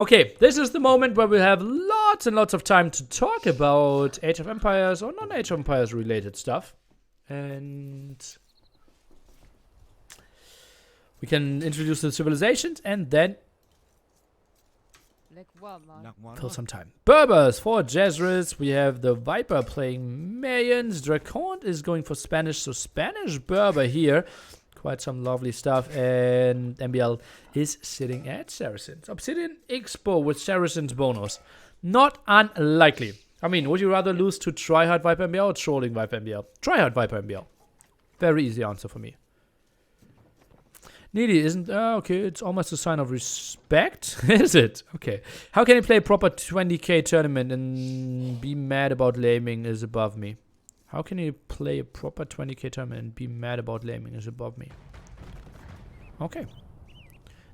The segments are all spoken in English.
Okay, this is the moment where we have lots and lots of time to talk about Age of Empires or non-Age of Empires related stuff. And we can introduce the civilizations and then fill some time. Berbers for Jezris. We have the Viper playing Mayans. Dracon is going for Spanish, so Spanish Berber here. Quite some lovely stuff. And MbL is sitting at Saracens. Obsidian Expo with Saracens bonus. Not unlikely. I mean, would you rather lose to Tryhard Viper MbL or Trolling Viper MbL? Tryhard Viper MbL. Very easy answer for me. Needy isn't... okay, it's almost a sign of respect. Is it? Okay. How can he play a proper 20k tournament and be mad about laming is above me? How can he play a proper 20k tournament and be mad about laming is above me? Okay.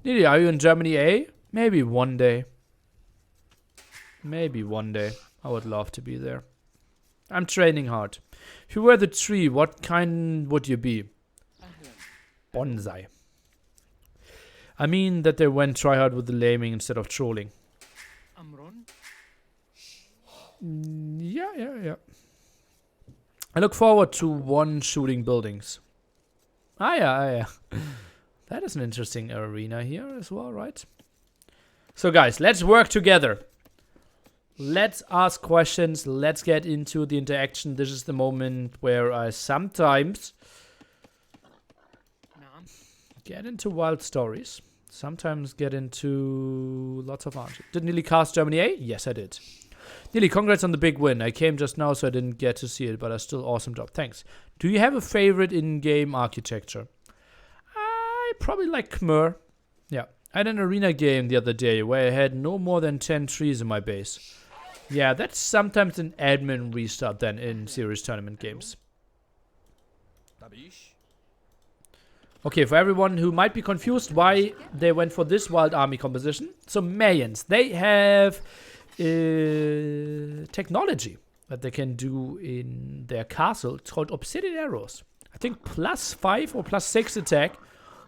Needy, are you in Germany A? Maybe one day. Maybe one day. I would love to be there. I'm training hard. If you were the tree, what kind would you be? Bonsai. I mean that they went try hard with the laming instead of trolling. Yeah. I look forward to one shooting buildings. Yeah. That is an interesting arena here as well, right? So guys, let's work together. Let's ask questions. Let's get into the interaction. This is the moment where I sometimes get into wild stories. Sometimes get into lots of art. Did Nearly cast Germany A? Yes, I did. Nearly, congrats on the big win. I came just now, so I didn't get to see it, but still awesome job. Thanks. Do you have a favorite in-game architecture? I probably like Khmer. Yeah. I had an arena game the other day where I had no more than 10 trees in my base. Yeah, that's sometimes an admin restart then in serious tournament games. Okay, for everyone who might be confused why they went for this wild army composition. So Mayans, they have technology that they can do in their castle. It's called obsidian arrows. I think +5 or +6 attack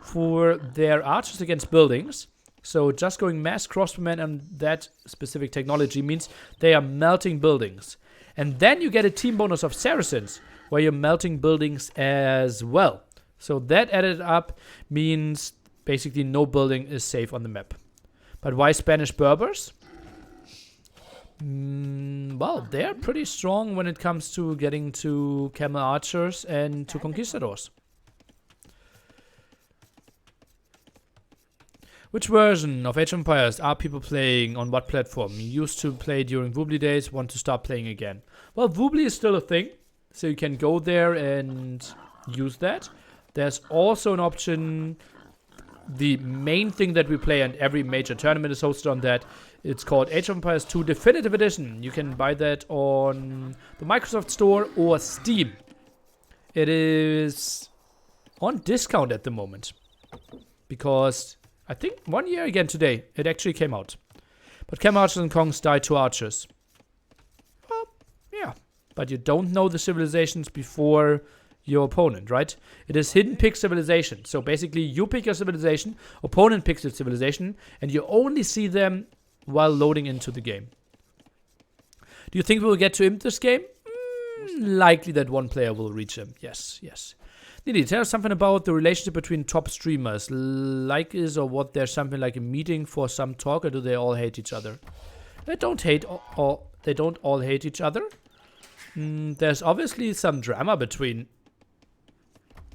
for their archers against buildings. So just going mass crossbowmen on that specific technology means they are melting buildings. And then you get a team bonus of Saracens, where you're melting buildings as well. So that added up means basically no building is safe on the map. But why Spanish Berbers? Well, they're pretty strong when it comes to getting to camel archers and to conquistadors. Which version of Age of Empires are people playing on what platform? You used to play during Woobly days, want to start playing again. Well, Woobly is still a thing, so you can go there and use that. There's also an option, the main thing that we play and every major tournament is hosted on that. It's called Age of Empires 2 Definitive Edition. You can buy that on the Microsoft Store or Steam. It is on discount at the moment. Because I think 1 year again today, it actually came out. But Cam Archers and Kongs die to archers. Well, yeah. But you don't know the civilizations before your opponent, right? It is hidden pick civilization. So basically you pick your civilization, opponent picks your civilization, and you only see them while loading into the game. Do you think we will get to imp this game? Likely that one player will reach him. Yes. Needy, tell us something about the relationship between top streamers. Like is or what, there's something like a meeting for some talk, or do they all hate each other? They don't hate or they don't all hate each other. There's obviously some drama between...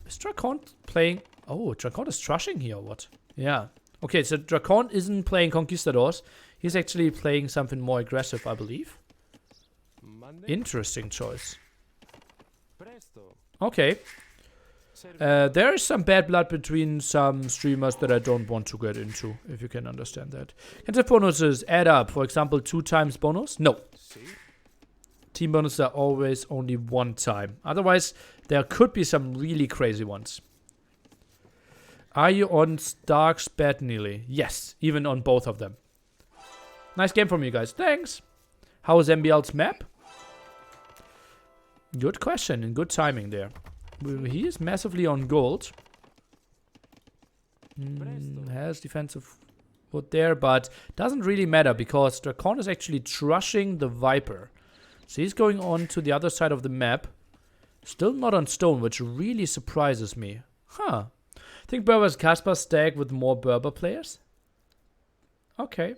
Is Dracon playing... Oh, Dracon is trushing here or what? Yeah. Okay, so Dracon isn't playing Conquistadors. He's actually playing something more aggressive, I believe. Interesting choice. Okay. There is some bad blood between some streamers that I don't want to get into, if you can understand that. Can the bonuses add up? For example, 2 times bonus? No. Team bonuses are always only 1 time. Otherwise, there could be some really crazy ones. Are you on Stark's bed, Nearly? Yes, even on both of them. Nice game from you guys. Thanks. How is MbL's map? Good question and good timing there. He is massively on gold. Has defensive wood there, but doesn't really matter because Dracon is actually trushing the Viper. So he's going on to the other side of the map. Still not on stone, which really surprises me. Huh. I think Berber's Casper stack with more Berber players. Okay.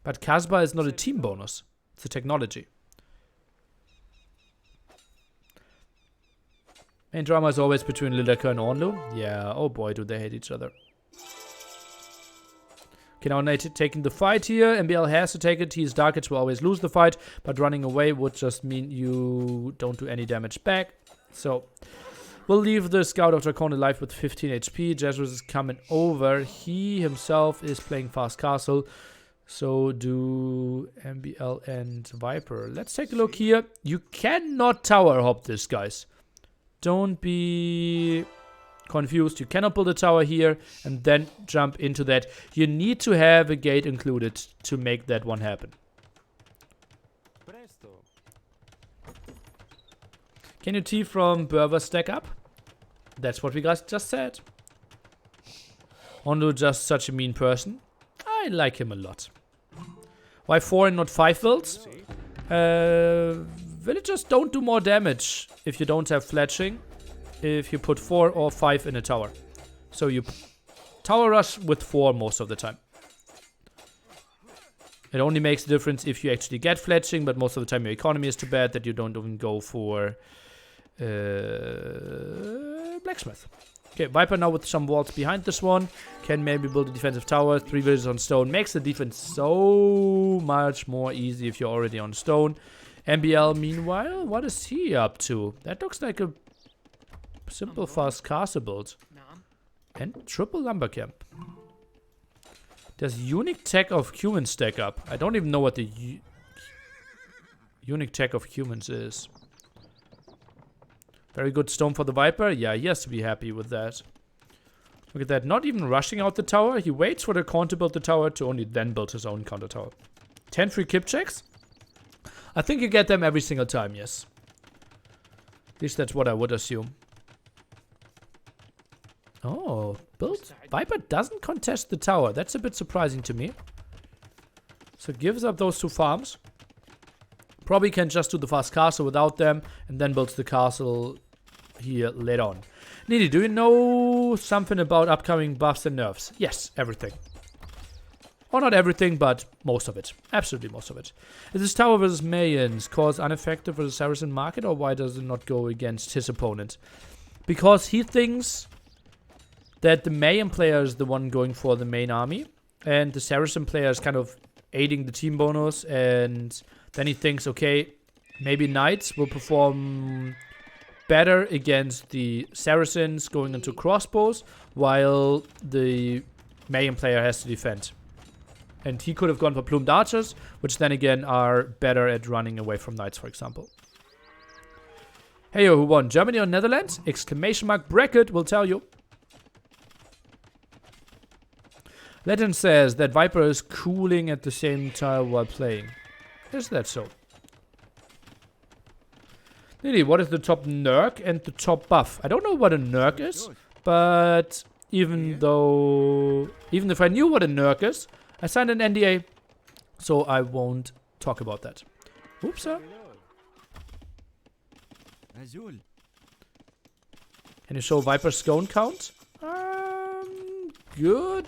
But Casper is not a team bonus. It's a technology. Main drama is always between Lideker and Ornlu. Yeah, oh boy, do they hate each other. Okay, now taking the fight here. MbL has to take it. He's Dark Edge will always lose the fight, but running away would just mean you don't do any damage back. So, we'll leave the Scout of Dracon alive with 15 HP. Jezus is coming over. He himself is playing Fast Castle. So do MbL and Viper. Let's take a look here. You cannot tower hop this, guys. Don't be confused. You cannot build a tower here and then jump into that. You need to have a gate included to make that one happen. Can you T from Berber stack up? That's what we guys just said. Ondo just such a mean person. I like him a lot. Why 4 and not 5 builds? Villagers don't do more damage if you don't have fletching. If you put 4 or 5 in a tower. So you tower rush with 4 most of the time. It only makes a difference if you actually get fletching, but most of the time your economy is too bad that you don't even go for blacksmith. Okay, Viper now with some walls behind this one. Can maybe build a defensive tower. 3 villages on stone. Makes the defense so much more easy if you're already on stone. MbL, meanwhile, what is he up to? That looks like a simple fast castle build. And triple lumber camp. Does unique tech of humans stack up? I don't even know what the unique tech of humans is. Very good stone for the Viper. Yeah, he has to be happy with that. Look at that. Not even rushing out the tower. He waits for the Khorne to build the tower to only then build his own counter tower. 10 free kip checks. I think you get them every single time, yes. At least that's what I would assume. Oh, build. Viper doesn't contest the tower. That's a bit surprising to me. So gives up those 2 farms. Probably can just do the fast castle without them. And then builds the castle here later on. Needy, do you know something about upcoming buffs and nerfs? Yes, everything. Or not everything, but most of it. Absolutely most of it. Is this tower versus Mayans cause ineffective for the Saracen market? Or why does it not go against his opponent? Because he thinks that the Mayan player is the one going for the main army. And the Saracen player is kind of aiding the team bonus. And then he thinks, okay, maybe Knights will perform better against the Saracens going into crossbows. While the Mayan player has to defend. And he could have gone for plumed archers, which then again are better at running away from knights, for example. Hey, who won? Germany or Netherlands? Exclamation mark bracket will tell you. Legend says that Viper is cooling at the same time while playing. Is that so? Lily, what is the top nerk and the top buff? I don't know what a nerk is, but even if I knew what a nerk is, I signed an NDA, so I won't talk about that. Oops, sir. Can you show Viper's scone count? Good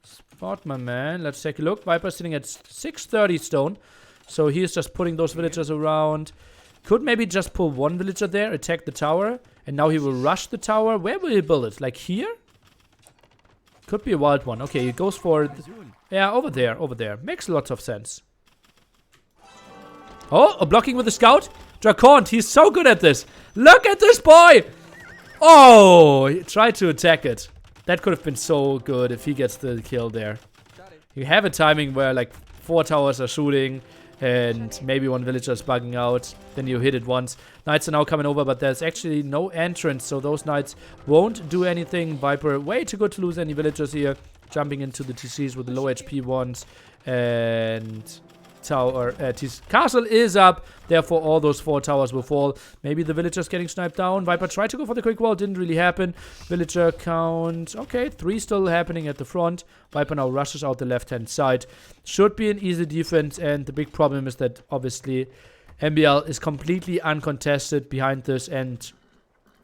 spot, my man. Let's take a look. Viper's sitting at 630 stone, so he's just putting those villagers around. Could maybe just pull 1 villager there, attack the tower, and now he will rush the tower. Where will he build it? Like here? Could be a wild one. Okay, he goes for... yeah, over there. Makes lots of sense. Oh, blocking with the scout. Dracon, he's so good at this. Look at this boy! Oh, he tried to attack it. That could have been so good if he gets the kill there. You have a timing where like 4 towers are shooting and maybe 1 villager is bugging out. Then you hit it once. Knights are now coming over, but there's actually no entrance, so those knights won't do anything. Viper, way too good to lose any villagers here. Jumping into the TCs with the low HP ones. And tower, his castle is up. Therefore, all those 4 towers will fall. Maybe the villagers getting sniped down. Viper tried to go for the quick wall. Didn't really happen. Villager count. Okay, 3 still happening at the front. Viper now rushes out the left-hand side. Should be an easy defense. And the big problem is that, obviously, MbL is completely uncontested behind this. And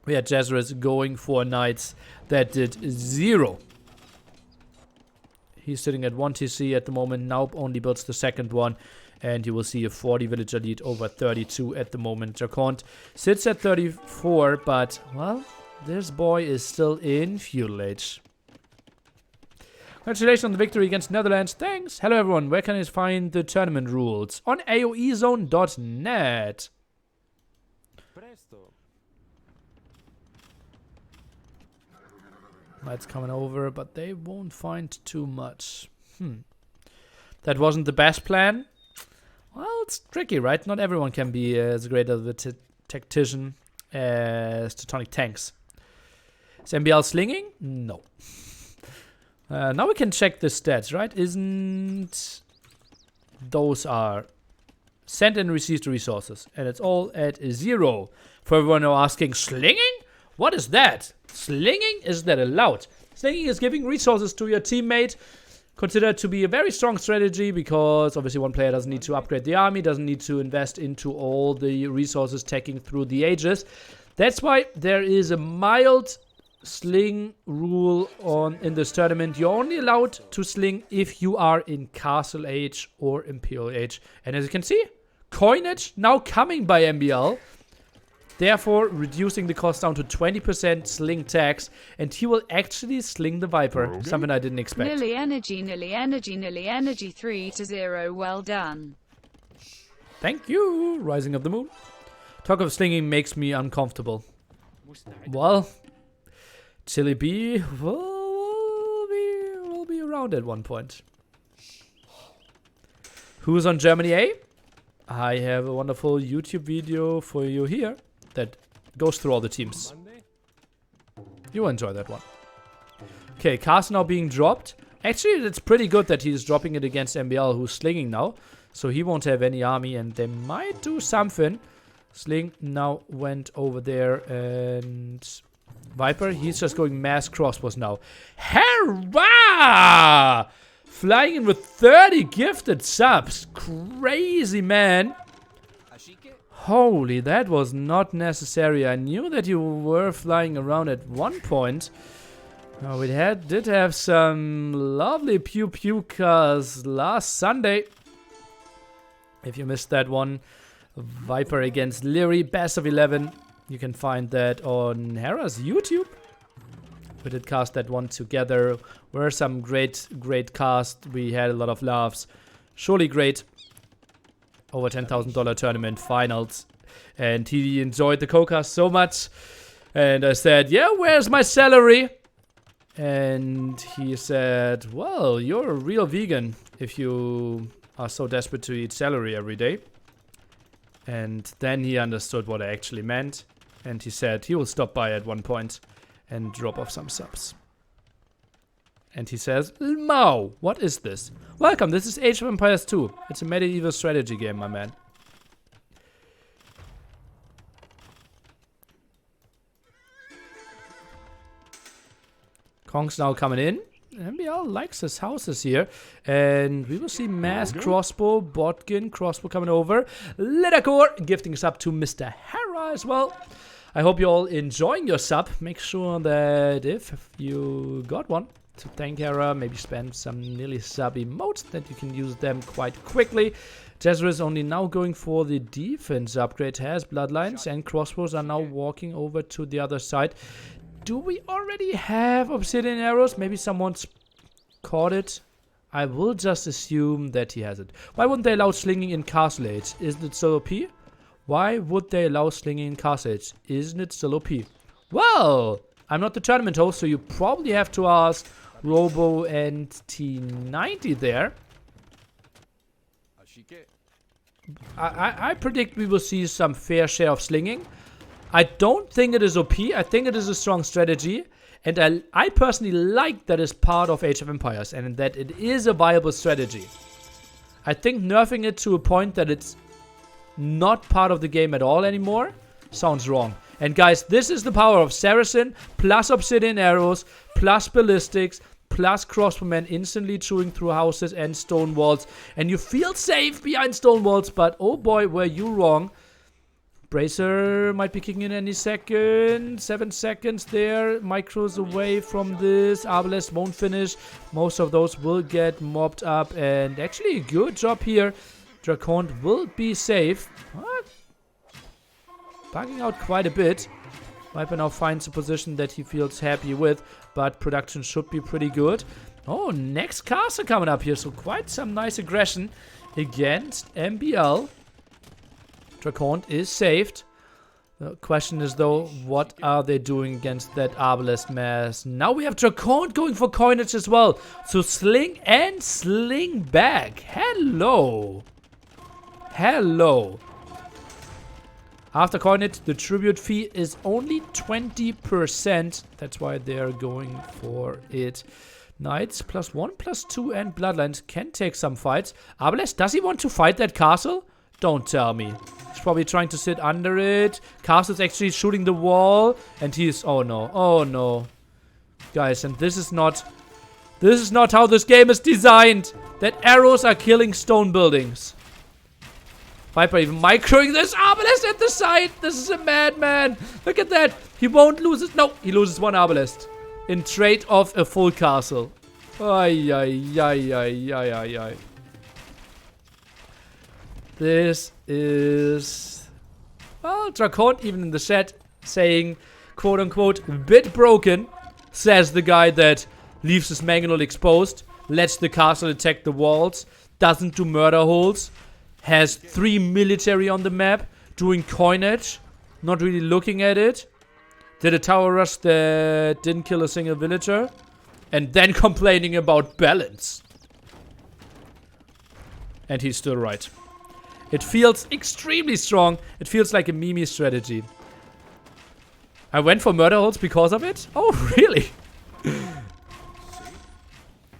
we had Jezreus going for knights that did 0. He's sitting at 1 TC at the moment. Now only builds the second one. And you will see a 40 villager lead over 32 at the moment. Jacont sits at 34, but, well, this boy is still in feudal age. Congratulations on the victory against Netherlands. Thanks. Hello, everyone. Where can I find the tournament rules? On aoezone.net. Knights coming over, but they won't find too much. That wasn't the best plan. Well, it's tricky, right? Not everyone can be as great of a tactician as Teutonic Tanks. Is MbL slinging? No. Now we can check the stats, right? Isn't... Those are sent and received resources. And it's all at 0. For everyone who are asking, slinging? What is that? Slinging? Is that allowed? Slinging is giving resources to your teammate. Considered to be a very strong strategy because obviously one player doesn't need to upgrade the army, doesn't need to invest into all the resources taking through the ages. That's why there is a mild sling rule in this tournament. You're only allowed to sling if you are in Castle Age or Imperial Age. And as you can see, coinage now coming by MbL. Therefore, reducing the cost down to 20% sling tax, and he will actually sling the Viper, something I didn't expect. Nearly energy, 3-0, well done. Thank you, Rising of the Moon. Talk of slinging makes me uncomfortable. Well, Chili B will be around at one point. Who's on Germany A? I have a wonderful YouTube video for you here that goes through all the teams. You enjoy that one. Okay, Cast now being dropped. Actually, it's pretty good that he's dropping it against MbL, who's slinging now. So he won't have any army, and they might do something. Sling now went over there, and Viper, he's just going mass crossbows now. Hurrah! Flying in with 30 gifted subs. Crazy, man. Holy, that was not necessary. I knew that you were flying around at one point. We did have some lovely pew cars last Sunday. If you missed that one, Viper against Leary, best of 11. You can find that on Hera's YouTube. We did cast that one together. Were some great cast. We had a lot of laughs. Surely great. Over $10,000 tournament finals. And he enjoyed the co-cast so much. And I said, yeah, where's my salary? And he said, well, you're a real vegan if you are so desperate to eat celery every day. And then he understood what I actually meant. And he said he will stop by at one point and drop off some subs. And he says, Mao, what is this? Welcome, this is Age of Empires 2. It's a medieval strategy game, my man. Kong's now coming in. MbL likes his houses here. And we will see mass crossbow, Botkin, crossbow coming over. Lidakor gifting us up to Mr. Hera as well. I hope you're all enjoying your sub. Make sure that if you got one, to thank Hera, maybe spam some nearly sub emotes that you can use them quite quickly. Jezreus only now going for the defense upgrade, has bloodlines and crossbows are now walking over to the other side. Do we already have obsidian arrows? Maybe someone's caught it. I will just assume that he has it. Why wouldn't they allow slinging in Castle Age? Isn't it still OP? Why would they allow slinging in Castle Age? Isn't it still OP? Well, I'm not the tournament host, so you probably have to ask Robo and T90 there. I predict we will see some fair share of slinging. I don't think it is OP. I think it is a strong strategy. And I personally like that it's part of Age of Empires and that it is a viable strategy. I think nerfing it to a point that it's not part of the game at all anymore sounds wrong. And guys, this is the power of Saracen, plus obsidian arrows, plus ballistics, plus crossbowmen instantly chewing through houses and stone walls. And you feel safe behind stone walls, but oh boy, were you wrong. Bracer might be kicking in any second. 7 seconds there. Micros away from this. Arbalest won't finish. Most of those will get mobbed up. And actually, a good job here. Dracon will be safe. What? Bugging out quite a bit. Viper now finds a position that he feels happy with, but production should be pretty good. Oh, next castle coming up here, so quite some nice aggression against MbL. Dracon is saved. The question is though, what are they doing against that Arbalest mass? Now we have Dracon going for coinage as well. So sling and sling back. Hello. Hello. After coinage, the tribute fee is only 20%. That's why they're going for it. Knights +1, +2, and Bloodlines can take some fights. Arbalest, does he want to fight that castle? Don't tell me. He's probably trying to sit under it. Castle's actually shooting the wall. And he's... Oh no. Oh no. Guys, and this is not how this game is designed. That arrows are killing stone buildings. Viper even microing this Arbalest at the side. This is a madman. Look at that. He won't lose it. No, he loses one Arbalest. In trade of a full castle. Ay, ay, ay, ay, ay, ay, ay. This is... Well, Dracon even in the chat saying, quote unquote, bit broken. Says the guy that leaves his mangonel exposed. Lets the castle attack the walls. Doesn't do murder holes. Has 3 military on the map, doing coinage, not really looking at it. Did a tower rush that didn't kill a single villager. And then complaining about balance. And he's still right. It feels extremely strong. It feels like a Mimi strategy. I went for murder holes because of it? Oh, really?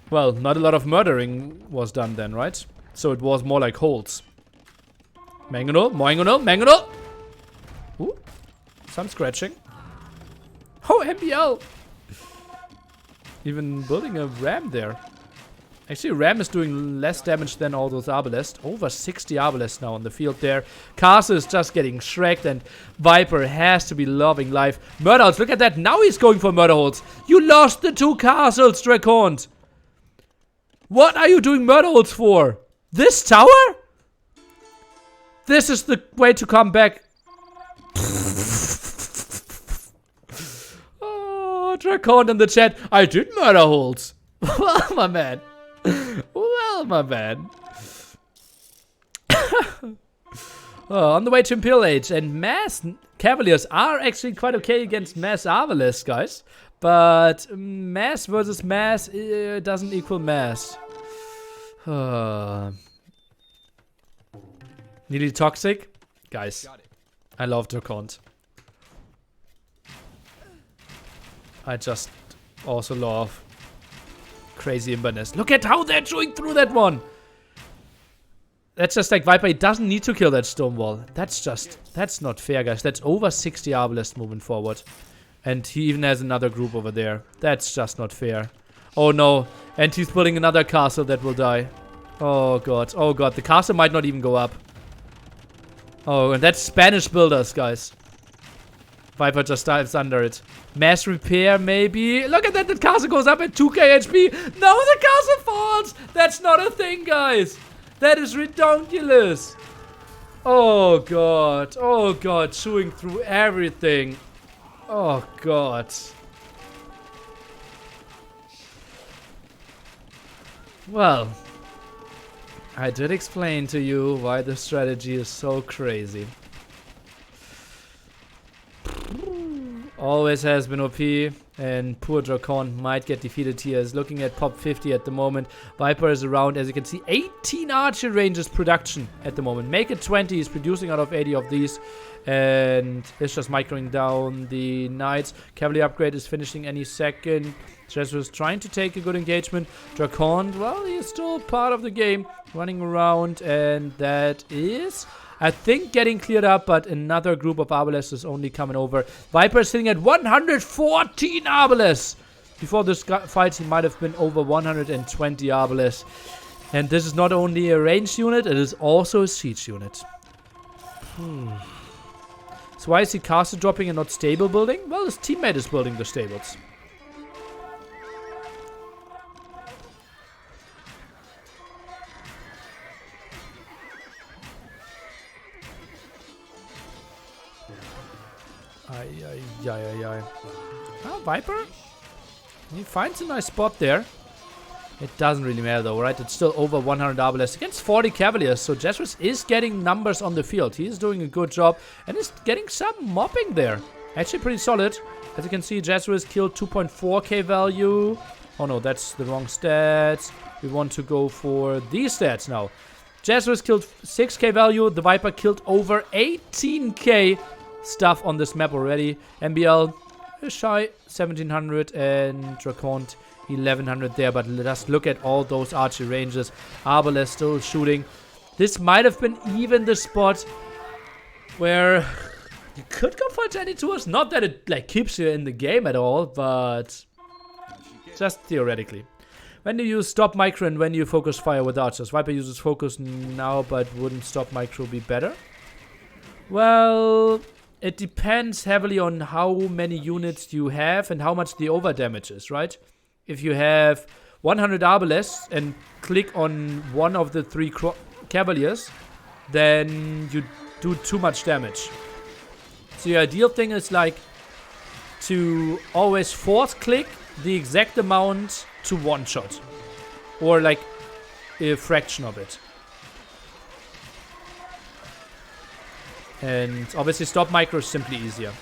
Well, not a lot of murdering was done then, right? So it was more like holes. Mangonel, mangonel, mangonel. Ooh, some scratching. Oh, MbL. Even building a ram there. Actually, ram is doing less damage than all those Arbalest. Over 60 Arbalest now on the field there. Castle is just getting shreked and Viper has to be loving life. Murder holes, look at that. Now he's going for murder holes. You lost the 2 castles, Dracon. What are you doing murder holes for? This tower? This is the way to come back. Oh, Dracon in the chat. I did murder holes. Well, my man. Well, my man. On the way to Imperial Age. And Mass Cavaliers are actually quite okay against Mass Arbalest, guys. But Mass versus Mass doesn't equal Mass. Nearly toxic? Guys, I love Dracon. I just also love crazy Inverness. Look at how they're chewing through that one! That's just like Viper, he doesn't need to kill that stone wall. That's not fair, guys. That's over 60 Arbalest moving forward. And he even has another group over there. That's just not fair. Oh no, and he's building another castle that will die. Oh god, the castle might not even go up. Oh, and that's Spanish builders, guys. Viper just dives under it. Mass repair, maybe. Look at that, the castle goes up at 2k HP. No, the castle falls. That's not a thing, guys. That is ridiculous. Oh, God, chewing through everything. Oh, God. Well, I did explain to you why the strategy is so crazy. always has been OP, and poor Drakon might get defeated here. Is looking at pop 50 at the moment. Viper is around, as you can see, 18 archer ranges production at the moment. Make it 20. He's producing out of 80 of these, and it's just microing down the knights. Cavalier upgrade is finishing any second. Jesu is trying to take a good engagement. Drakon, well, he is still part of the game, running around, and that is, I think, getting cleared up, but another group of Arbalests is only coming over. Viper is sitting at 114 Arbalests. Before this fight, he might have been over 120 Arbalests. And this is not only a ranged unit, it is also a siege unit. So why is he castle dropping and not stable building? Well, his teammate is building the stables. Ah, Viper? He finds a nice spot there. It doesn't really matter though, right? It's still over 100 Arbalests against 40 Cavaliers. So Jesuits is getting numbers on the field. He's doing a good job and is getting some mopping there. Actually pretty solid. As you can see, Jesuits killed 2.4k value. Oh no, that's the wrong stats. We want to go for these stats now. Jesuits killed 6k value. The Viper killed over 18k stuff on this map already. MbL is shy 1700 and Drakon 1100 there, but let us look at all those archery ranges. Arbalest still shooting. This might have been even the spot where you could go for 22s. Not that it like keeps you in the game at all, but just theoretically. When do you stop micro and when do you focus fire with archers? Viper uses focus now, but wouldn't stop micro be better? Well, it depends heavily on how many units you have and how much the over damage is, right? If you have 100 Arbalests and click on one of the 3 Cavaliers, then you do too much damage. So the ideal thing is like to always force click the exact amount to one shot. Or like a fraction of it. And obviously stop micro is simply easier.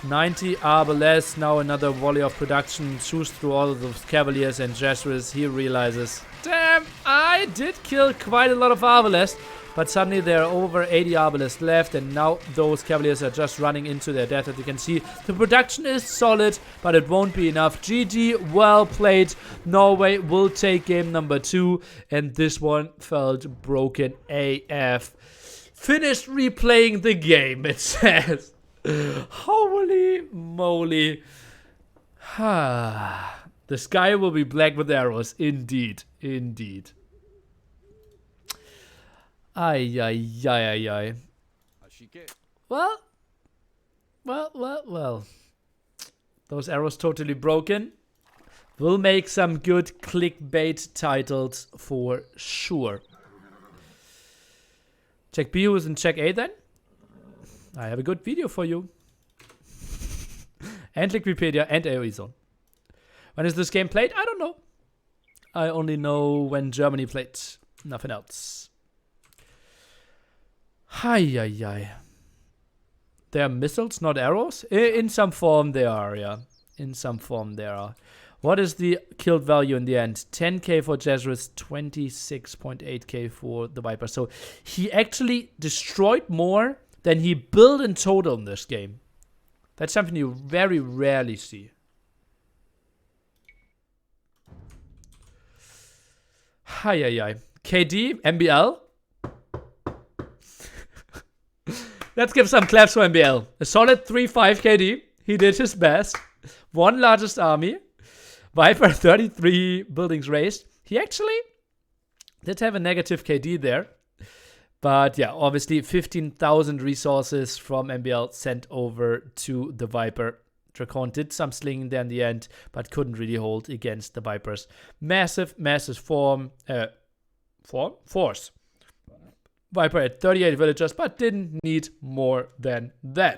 90 Arbalests, now another volley of production, chews through all of those Cavaliers, and Jesuits, he realizes, damn, I did kill quite a lot of Arbalests, but suddenly there are over 80 Arbalests left, and now those Cavaliers are just running into their death. As you can see, the production is solid, but it won't be enough. GG, well played. Norway will take game number 2, and this one felt broken AF. Finished replaying the game, it says. Holy moly. The sky will be black with arrows. Indeed. Indeed. Ay. Well. Those arrows totally broken. We'll make some good clickbait titles for sure. Check B who's in check A then. I have a good video for you. And Wikipedia and AOE Zone. When is this game played? I don't know. I only know when Germany played. Nothing else. Hi. They are missiles, not arrows? In some form they are, yeah. In some form they are. What is the killed value in the end? 10k for Jesuits, 26.8k for the Viper. So he actually destroyed more than he built in total in this game. That's something you very rarely see. Hi. KD, MbL. Let's give some claps for MbL. A solid 3-5 KD. He did his best. One largest army. Viper 33 buildings raised. He actually did have a negative KD there. But yeah, obviously 15,000 resources from MbL sent over to the Viper. Drakon did some slinging there in the end, but couldn't really hold against the Vipers. Massive force. Viper at 38 villagers, but didn't need more than that.